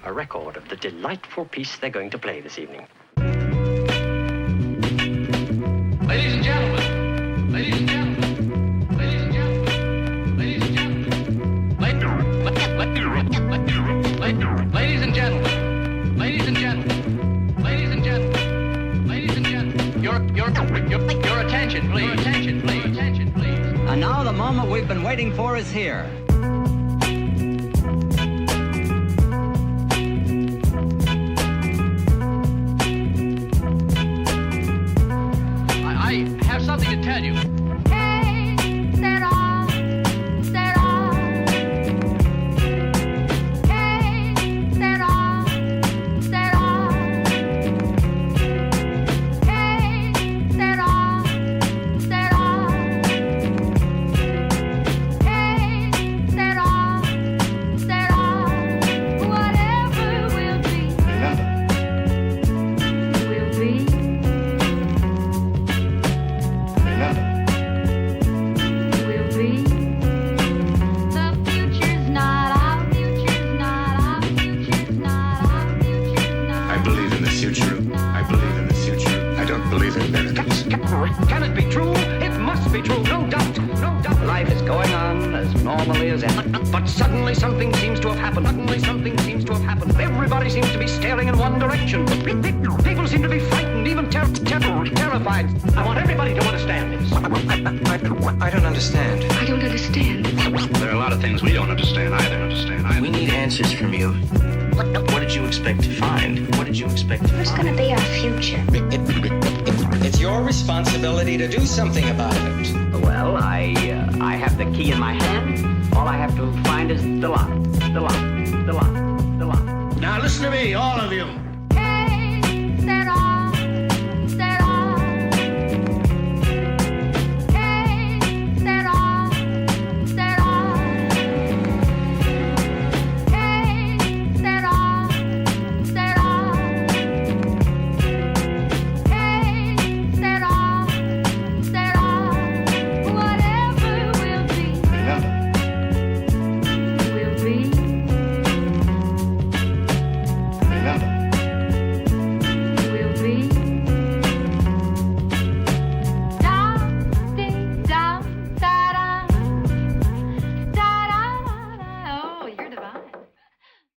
a record of the delightful piece they're going to play this evening. Ladies and gentlemen, ladies and gentlemen, ladies and gentlemen, ladies and gentlemen, ladies and gentlemen, ladies and gentlemen, ladies and gentlemen, ladies and gentlemen, your attention, please, attention, please, attention, please. And now the moment we've been waiting for is here. I have something to tell you. Hey, Sera, Sera. Hey, Sera, Sera. Hey, Sera, Sera. Hey, Sera, Sera. Whatever will be, will be. Will be. The future's not our future's not our future's not our future's not. I believe in the future. I believe in the future. I don't believe in miracles. Can it be true? It must be true, no doubt, no doubt. Life is going on as normally as ever. But suddenly something seems to have happened. Suddenly something seems to have happened. Everybody seems to be staring in one direction. People seem to be frightened, even terrified. I want everybody to understand this. I don't understand. I don't understand. There are a lot of things we don't understand either. We need answers from you. What did you expect to find? What did you expect to Who's find? going to be our future? It's your responsibility to do something about it. Well, I have the key in my hand. All I have to find is the lock. The lock. The lock. The lock. Now listen to me, all of you.